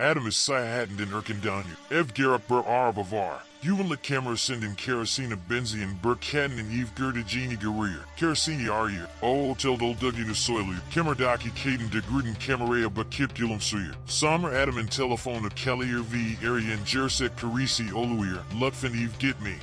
Adam is Sahatin den Erkendanyu. Ev Garap Ber Arabavar. Yuvanlik Kamera Sindin Kerosina Benzian Burkatin and Eve Gerdagini Garir. Kerosini Aryir. O Hotel Doldugina Soilu. Kamerdaki Kaden de Gruden Camaraya Bakipulum Suyir. Samar Adam and Telephone of Kalir V. Area and Jersek Karisi Oluir. Lutfin Eve Get Me.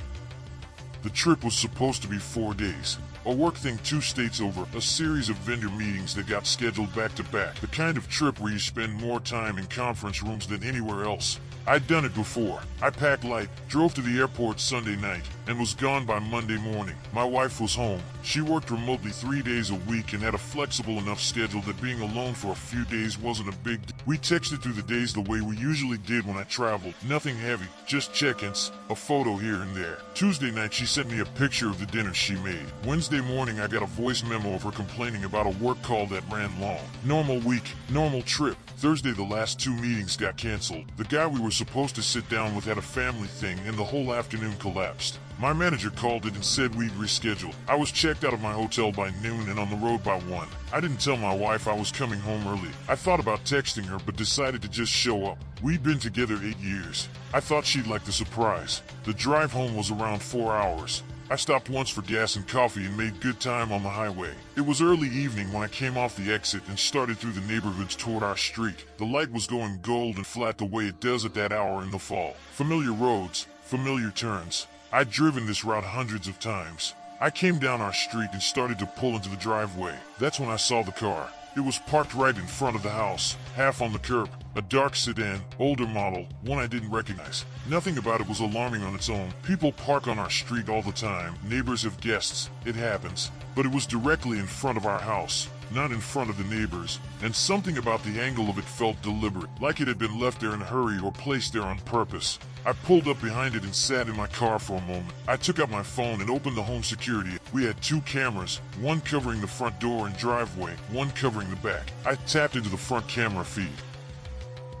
The trip was supposed to be 4 days. A work thing 2 states over, a series of vendor meetings that got scheduled back to back. The kind of trip where you spend more time in conference rooms than anywhere else. I'd done it before. I packed light, drove to the airport Sunday night, and was gone by Monday morning. My wife was home. She worked remotely 3 days a week and had a flexible enough schedule that being alone for a few days wasn't a big deal. We texted through the days the way we usually did when I traveled. Nothing heavy, just check-ins, a photo here and there. Tuesday night she sent me a picture of the dinner she made. Wednesday morning I got a voice memo of her complaining about a work call that ran long. Normal week, normal trip. Thursday the last 2 meetings got canceled. The guy we were supposed to sit down with had a family thing and the whole afternoon collapsed. My manager called it and said we'd reschedule. I was checked out of my hotel by noon and on the road by 1. I didn't tell my wife I was coming home early. I thought about texting her but decided to just show up. We'd been together 8 years. I thought she'd like the surprise. The drive home was around 4 hours. I stopped once for gas and coffee and made good time on the highway. It was early evening when I came off the exit and started through the neighborhoods toward our street. The light was going gold and flat the way it does at that hour in the fall. Familiar roads, familiar turns. I'd driven this route hundreds of times. I came down our street and started to pull into the driveway. That's when I saw the car. It was parked right in front of the house, half on the curb. A dark sedan, older model, one I didn't recognize. Nothing about it was alarming on its own. People park on our street all the time. Neighbors have guests. It happens. But it was directly in front of our house, not in front of the neighbors. And something about the angle of it felt deliberate, like it had been left there in a hurry or placed there on purpose. I pulled up behind it and sat in my car for a moment. I took out my phone and opened the home security. We had 2 cameras, one covering the front door and driveway, one covering the back. I tapped into the front camera feed.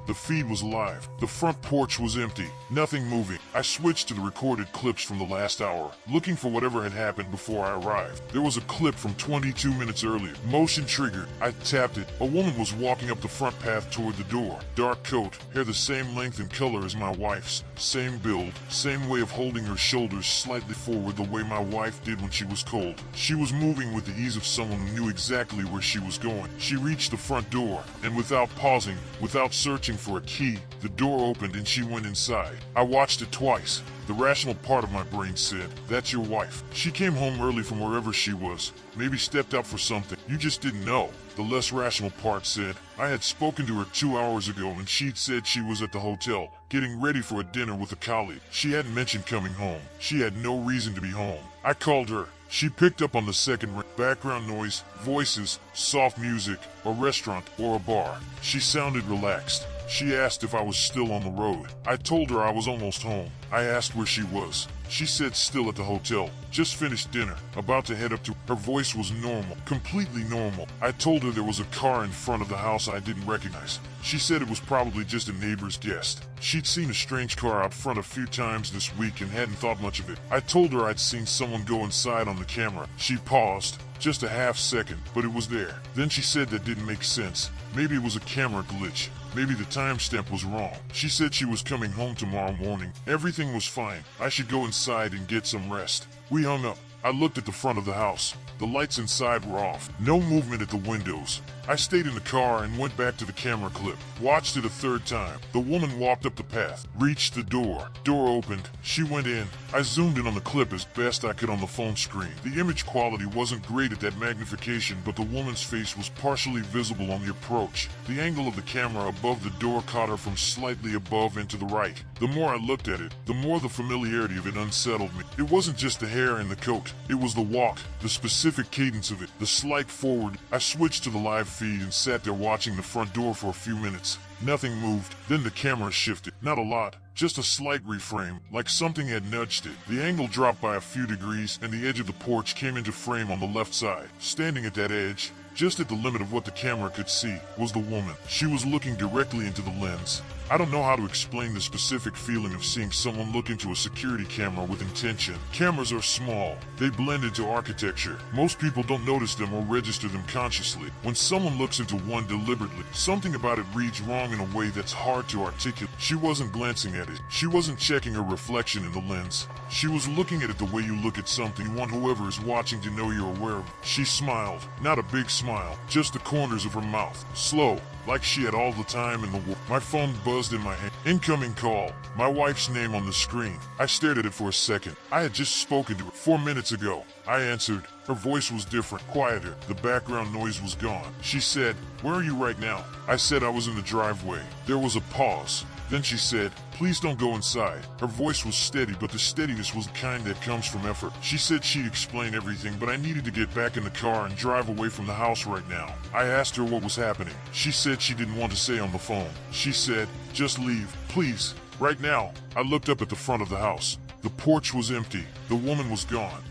The feed was live. The front porch was empty, nothing moving. I switched to the recorded clips from the last hour, looking for whatever had happened before I arrived. There was a clip from 22 minutes earlier. Motion triggered. I tapped it. A woman was walking up the front path toward the door. Dark coat, hair the same length and color as my wife's. Same build, same way of holding her shoulders slightly forward the way my wife did when she was cold. She was moving with the ease of someone who knew exactly where she was going. She reached the front door, and without pausing, without searching for a key, the door opened and she went inside. I watched it twice. The rational part of my brain said, that's your wife. She came home early from wherever she was. Maybe stepped out for something. You just didn't know. The less rational part said, I had spoken to her 2 hours ago and she'd said she was at the hotel, getting ready for a dinner with a colleague. She hadn't mentioned coming home. She had no reason to be home. I called her. She picked up on the second ring. Background noise, voices, soft music, a restaurant or a bar. She sounded relaxed. She asked if I was still on the road. I told her I was almost home. I asked where she was. She said still at the hotel. Just finished dinner. About to head up to... Her voice was normal. Completely normal. I told her there was a car in front of the house I didn't recognize. She said it was probably just a neighbor's guest. She'd seen a strange car out front a few times this week and hadn't thought much of it. I told her I'd seen someone go inside on the camera. She paused. Just a half second, but it was there. Then she said that didn't make sense. Maybe it was a camera glitch. Maybe the timestamp was wrong. She said she was coming home tomorrow morning. Everything was fine. I should go inside and get some rest. We hung up. I looked at the front of the house. The lights inside were off. No movement at the windows. I stayed in the car and went back to the camera clip. Watched it a third time. The woman walked up the path, reached the door. Door opened. She went in. I zoomed in on the clip as best I could on the phone screen. The image quality wasn't great at that magnification, but the woman's face was partially visible on the approach. The angle of the camera above the door caught her from slightly above and to the right. The more I looked at it, the more the familiarity of it unsettled me. It wasn't just the hair and the coat. It was the walk, the specific cadence of it, the slight forward. I switched to the live feed and sat there watching the front door for a few minutes. Nothing moved. Then the camera shifted. Not a lot. Just a slight reframe, like something had nudged it. The angle dropped by a few degrees, and the edge of the porch came into frame on the left side. Standing at that edge, Just at the limit of what the camera could see was the woman. She was looking directly into the lens. I don't know how to explain the specific feeling of seeing someone look into a security camera with intention. Cameras are small. They blend into architecture. Most people don't notice them or register them consciously. When someone looks into one deliberately, something about it reads wrong in a way that's hard to articulate. She wasn't glancing at it. She wasn't checking her reflection in the lens. She was looking at it the way you look at something you want whoever is watching to know you're aware of it. She smiled. Not a big smile, just the corners of her mouth. Slow, like she had all the time in the world. My phone buzzed in my hand. Incoming call. My wife's name on the screen. I stared at it for a second. I had just spoken to her 4 minutes ago. I answered. Her voice was different, quieter. The background noise was gone. She said, "Where are you right now?" I said I was in the driveway. There was a pause. Then she said, "Please don't go inside." Her voice was steady, but the steadiness was the kind that comes from effort. She said she'd explain everything, but I needed to get back in the car and drive away from the house right now. I asked her what was happening. She said she didn't want to say on the phone. She said, "Just leave, please, right now." I looked up at the front of the house. The porch was empty. The woman was gone.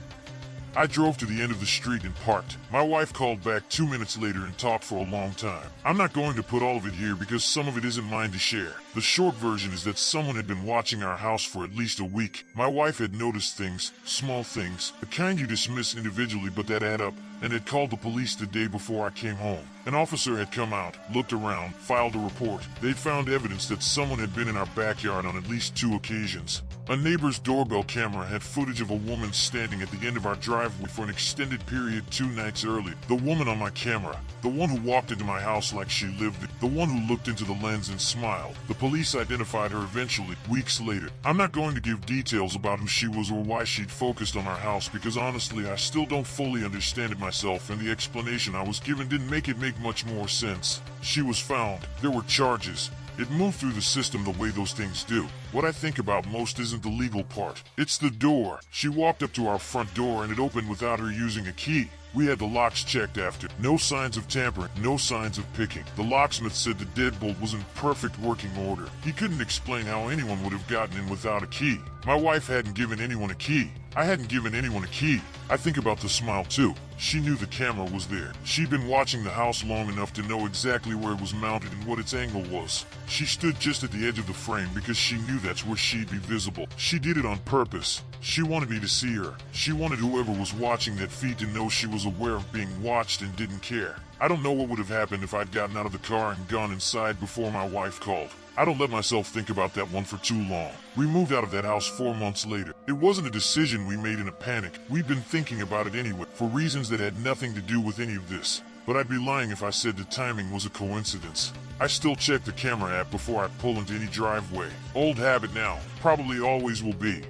I drove to the end of the street and parked. My wife called back 2 minutes later and talked for a long time. I'm not going to put all of it here because some of it isn't mine to share. The short version is that someone had been watching our house for at least a week. My wife had noticed things, small things, the kind you dismiss individually but that add up, and had called the police the day before I came home. An officer had come out, looked around, filed a report. They'd found evidence that someone had been in our backyard on at least 2 occasions. A neighbor's doorbell camera had footage of a woman standing at the end of our driveway for an extended period 2 nights earlier. The woman on my camera, the one who walked into my house like she lived it, the one who looked into the lens and smiled. The police identified her eventually, weeks later. I'm not going to give details about who she was or why she'd focused on our house because honestly I still don't fully understand it myself, and the explanation I was given didn't make much more sense. She was found. There were charges. It moved through the system the way those things do. What I think about most isn't the legal part. It's the door. She walked up to our front door and it opened without her using a key. We had the locks checked after. No signs of tampering, no signs of picking. The locksmith said the deadbolt was in perfect working order. He couldn't explain how anyone would have gotten in without a key. My wife hadn't given anyone a key. I hadn't given anyone a key. I think about the smile too. She knew the camera was there. She'd been watching the house long enough to know exactly where it was mounted and what its angle was. She stood just at the edge of the frame because she knew that's where she'd be visible. She did it on purpose. She wanted me to see her. She wanted whoever was watching that feed to know she was aware of being watched and didn't care. I don't know what would have happened if I'd gotten out of the car and gone inside before my wife called. I don't let myself think about that one for too long. We moved out of that house 4 months later. It wasn't a decision we made in a panic. We'd been thinking about it anyway, for reasons that had nothing to do with any of this. But I'd be lying if I said the timing was a coincidence. I still check the camera app before I pull into any driveway. Old habit now, probably always will be.